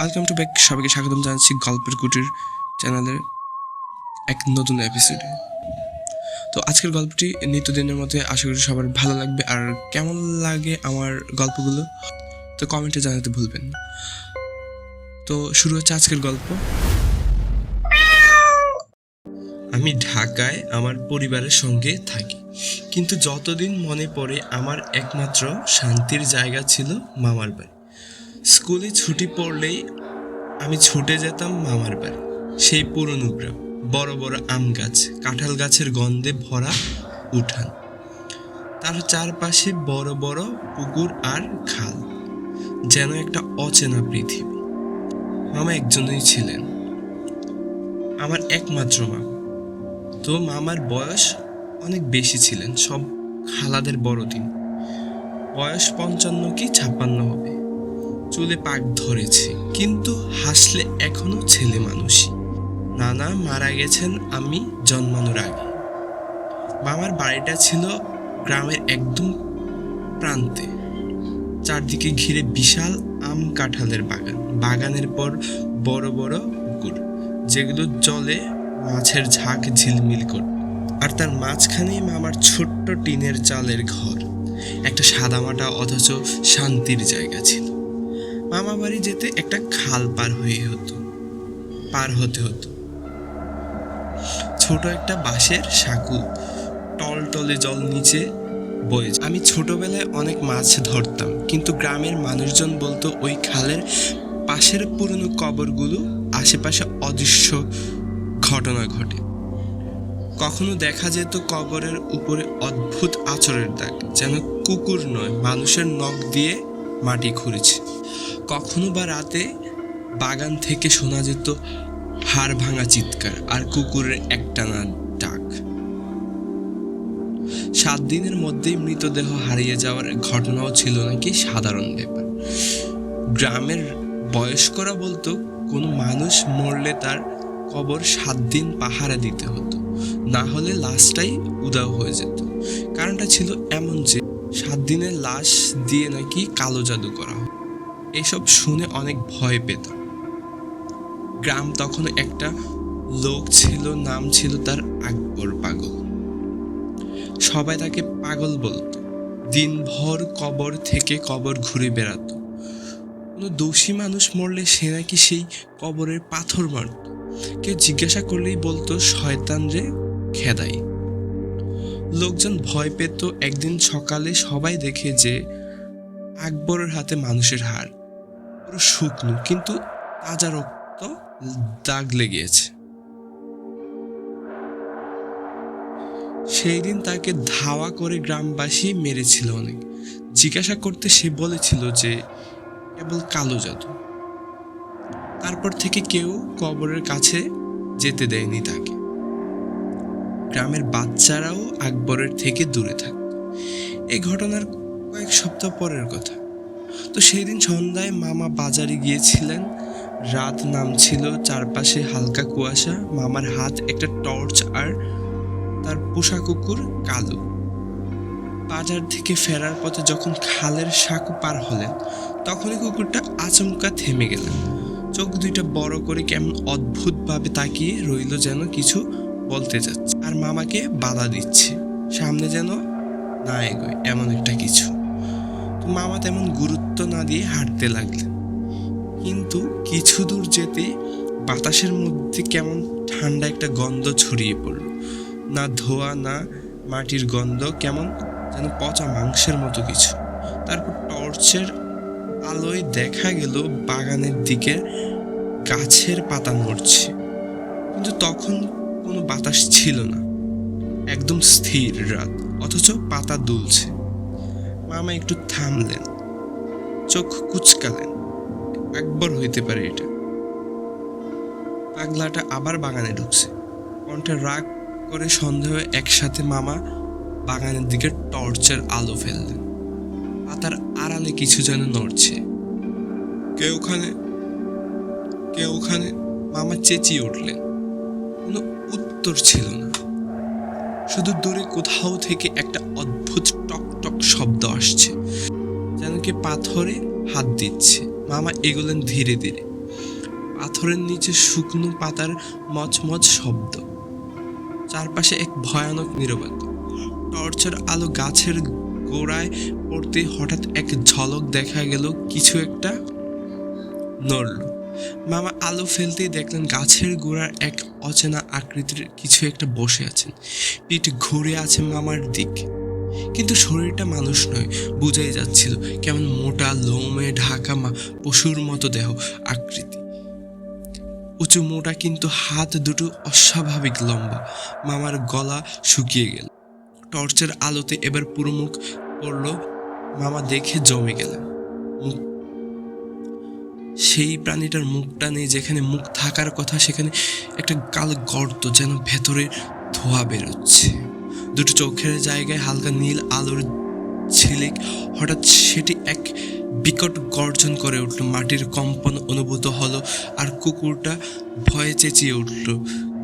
Welcome to back, সবাইকে স্বাগতম জানাচ্ছি গল্পের কুটির চ্যানেলের এক নতুন এপিসোডে। তো আজকের গল্পটি নিত্যদিনের মধ্যে আশা করি সবার ভালো লাগবে। আর কেমন লাগে আমার গল্পগুলো তো কমেন্টে জানাতে ভুলবেন না। তো শুরু হচ্ছে আজকের গল্প। আমি ঢাকায় আমার পরিবারের সঙ্গে থাকি, কিন্তু যতদিন মনে পড়ে আমার একমাত্র শান্তির জায়গা ছিল মামার বাড়ি। স্কুলে ছুটি পড়লেই আমি ছুটে যেতাম মামার বাড়ি। সেই পুরনো গ্রাম, বড় বড় আম গাছ, কাঁঠাল গাছের গন্ধে ভরা উঠান, তার চারপাশে বড় বড় পুকুর আর খাল, যেন একটা অচেনা পৃথিবী। মামা একজনই ছিলেন, আমার একমাত্র মামা। তো মামার বয়স অনেক বেশি ছিলেন, সব খালাদের বড় দিন। বয়স 55 কি 56 হবে। চুলে পাক ধরেছে, কিন্তু হাসলে এখনো ছেলে মানুষই। নানা মারা গেছেন আমি জন্মানোর আগে। মামার বাড়িটা ছিল গ্রামের একদম প্রান্তে, চারদিকে ঘিরে বিশাল আম কাঁঠালের বাগান, বাগানের পর বড় বড় পুকুর, যেগুলো জলে মাছের ঝাঁক ঝিলমিল করত। আর তার মাঝখানেই মামার ছোট্ট টিনের চালের ঘর, একটা সাদামাটা অথচ শান্তির জায়গা ছিল। মামা বাড়ি যেতে একটা খাল পার হতে হতো। ছোট একটা বাঁশের সাঁকু, টলটলে জল নিচে বয়ে। আমি ছোটবেলায় অনেক মাছ ধরতাম, কিন্তু গ্রামের মানুষজন বলতো ওই খালের পাশের পুরনো কবরগুলো আশেপাশে অদৃশ্য ঘটনা ঘটে। কখনো দেখা যেত কবরের উপরে অদ্ভুত আঁচড়ের দাগ, যেন কুকুর নয় মানুষের নখ দিয়ে মাটি খুঁড়েছে। কখনো বা রাতে বাগান থেকে শোনা যেত হাড় ভাঙা চিৎকার আর কুকুরের একটানা ডাক। 7 দিনের মধ্যেই মৃতদেহ হারিয়ে যাওয়ার ঘটনাও ছিল নাকি সাধারণ ব্যাপার। গ্রামের বয়স্করা বলতো কোনো মানুষ মরলে তার কবর 7 দিন পাহারা দিতে হতো, না হলে লাশটাই উধাও হয়ে যেত। কারণটা ছিল এমন যে 7 দিনের লাশ দিয়ে নাকি কালো জাদু করা হয়। এসব শুনে অনেক ভয় পেতাম। গ্রাম তখন একটা লোক ছিল, নাম ছিল তার আকবর পাগল। সবাই তাকে পাগল বলতো। দিনভর কবর থেকে কবর ঘুরে বেড়াতো। কোনো দোষী মানুষ মরলে সে নাকি সেই কবরের পাথর মারত। কেউ জিজ্ঞাসা করলেই বলতো শয়তান রে খেদাই। লোকজন ভয় পেত। একদিন সকালে সবাই দেখে যে আকবরের হাতে মানুষের হাড়, পুরো শুকনো কিন্তু তাজা রক্ত দাগ লেগেছে। সেই দিন তাকে ধাওয়া করে গ্রামবাসী মেরেছিল অনেক। জিজ্ঞাসা করতে সে বলেছিল যে কেবল কালো জাদু। তারপর থেকে কেউ কবরের কাছে যেতে দেয়নি তাকে। গ্রামের বাচ্চারাও আকবরের থেকে দূরে থাকত। এই ঘটনার কয়েক সপ্তাহ পরের কথা। তো সেই দিন সন্ধ্যায় মামা বাজারে গিয়েছিলেন। রাত নামছিল, চারপাশে হালকা কুয়াশা। মামার হাত একটা টর্চ আর তার পোষা কুকুর কালু। বাজার থেকে ফেরার পথে যখন খালের সাঁকো পার হলেন, তখনই কুকুরটা আচমকা থেমে গেলেন। চোখ দুইটা বড় করে কেমন অদ্ভুতভাবে তাকিয়ে রইল, যেন কিছু বলতে যাচ্ছে আর মামাকে বাধা দিচ্ছে সামনে যেন না এগোয়, এমন একটা কিছু। তো মামা তেমন গুরুত্ব না দিয়ে হাঁটতে লাগলেন। কিন্তু কিছু দূর যেতে বাতাসের মধ্যে কেমন ঠান্ডা একটা গন্ধ ছড়িয়ে পড়ল। না ধোয়া না মাটির গন্ধ, কেমন যেন পচা মাংসের মতো কিছু। তারপর টর্চের আলোয় দেখা গেল বাগানের দিকে গাছের পাতা নড়ছে, কিন্তু তখন কোনো বাতাস ছিল না। একদম স্থির রাত, অথচ পাতা দুলছে। মামা একটু থামলেন, চোখ কুচকালেন। একবার হইতে পারে এটা। পাগলাটা আবার বাগানে ঢুকছে। কণ্ঠে রাগ করে সন্দেহ একসাথে মামা বাগানের দিকে টর্চের আলো ফেললেন। পাতার আড়ালে কিছু যেন নড়ছে। কে ওখানে, কে ওখানে? মামা চেঁচিয়ে উঠলেন। কোনো উত্তর ছিল না, শুধু দূরে কোথাও থেকে একটা অদ্ভুত টক টক শব্দ আসছে, যেন কে পাথরে হাত দিচ্ছে। মামা এগোলেন ধীরে ধীরে। পাথরের নিচে শুকনো পাতার মচমচ শব্দ, চারপাশে এক ভয়ানক নীরবতা। টর্চের আলো গাছের গোড়ায় পড়তে হঠাৎ এক ঝলক দেখা গেল, কিছু একটা নড়ল। মামা আলো ফেলতেই দেখলেন গাছের গোড়ার এক অচেনা আকৃতির কিছু একটা বসে আছেন, পিঠ ঘুরে আছে মামার দিকে। কিন্তু শরীরটা মানুষ নয়, বোঝাই যাচ্ছিল কেমন মোটা লোমে ঢাকা পশুর মতো দেহ আকৃতি, উঁচু মোটা, কিন্তু হাত দুটো অস্বাভাবিক লম্বা। মামার গলা শুকিয়ে গেল। টর্চের আলোতে এবার পুরো মুখ পড়ল। মামা দেখে জমে গেলেন। সেই প্রাণীটার মুখটা নেই, যেখানে মুখ থাকার কথা সেখানে একটা কালো গর্ত, যেন ভেতরে ধোঁয়া বেরোচ্ছে। দুটো চোখের জায়গায় হালকা নীল আলোর ঝিলিক। হঠাৎ সেটি এক বিকট গর্জন করে উঠল, মাটির কম্পন অনুভূত হলো, আর কুকুরটা ভয়ে চেঁচিয়ে উঠল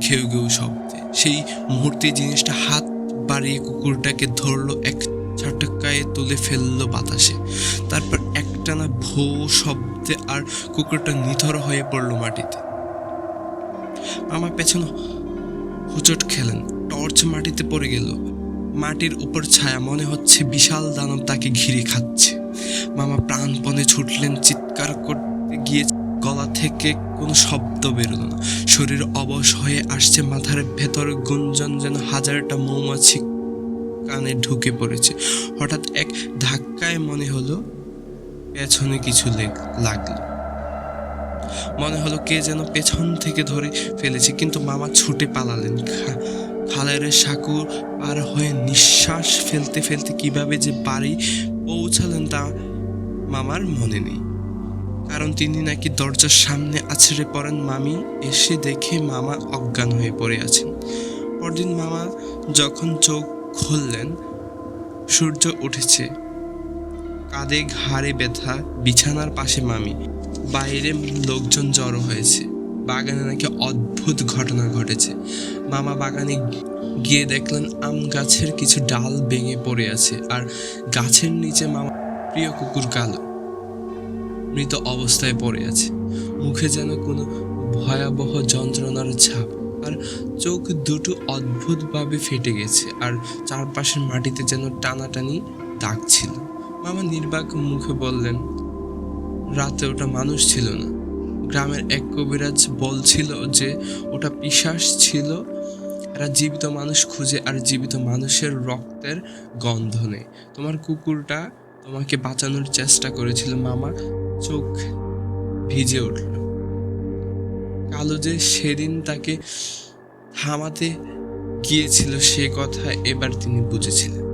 ঘেউ ঘেউ শব্দে। সেই মুহূর্তে জিনিসটা হাত বাড়িয়ে কুকুরটাকে ধরলো, এক ঝটকায় তুলে ফেললো বাতাসে। তারপর একটানা ভো শব্দে আর কুকুরটা নিথর হয়ে পড়লো মাটিতে। মামা পেছনে হুচট খেলেন। টর্চ মাটিতে পড়ে গেল। মাটির উপর ছায়া, মনে হচ্ছে বিশাল দানব তাকে ঘিরে খাচ্ছে। মামা প্রাণপণে ছুটলেন, চিৎকার করতে গিয়ে গলা থেকে কোনো শব্দ বেরোলো না। শরীর অবশ হয়ে আসছে, মাথার ভেতর গুঞ্জন যেন হাজারটা মৌমাছি কানে ঢুকে পড়েছে। হঠাৎ এক ধাক্কায় মনে হলো পেছনে কিছু লাগলো, মনে হলো কে যেন পেছন থেকে ধরে ফেলেছে। কিন্তু মামা ছুটে পালালেন। খালের সাঁকো পার হয়ে নিঃশ্বাস ফেলতে ফেলতে কিভাবে যে বাড়ি পৌঁছালেন তা মামার মনে নেই, কারণ তিনি নাকি দরজার সামনে আছড়ে পড়েন। মামি এসে দেখে মামা অজ্ঞান হয়ে পড়ে আছেন। পরদিন মামা যখন চোখ খুললেন, সূর্য উঠেছে, কাঁধে ঘাড়ে ব্যথা, বিছানার পাশে মামি। বাইরে লোকজন জড়ো হয়েছে। বাগানে নাকি অদ্ভুত ঘটনা ঘটেছে। মামা বাগানে গিয়ে দেখলেন আম গাছের কিছু ডাল ভেঙে পড়ে আছে, আর গাছের নিচে মামা প্রিয় কুকুর কালো মৃত অবস্থায় পড়ে আছে। মুখে যেন কোনো ভয়াবহ যন্ত্রণার ছাপ, আর চোখ দুটো অদ্ভুতভাবে ফেটে গেছে, আর চারপাশের মাটিতে যেন টানাটানি দাগ ছিল। মামা নির্বাক মুখে বললেন, রাতে ওটা মানুষ ছিল না। গ্রামের এক কবিরাজ বলছিল যে ওটা পিশাচ ছিল। এরা জীবিত মানুষ খুঁজে, আর জীবিত মানুষের রক্তের গন্ধ নেই। তোমার কুকুরটা তোমাকে বাঁচানোর চেষ্টা করেছিল। মামা চোখ ভিজে উঠল। কালো যে সেদিন তাকে থামাতে গিয়েছিল সে কথা এবার তিনি বুঝেছিলেন।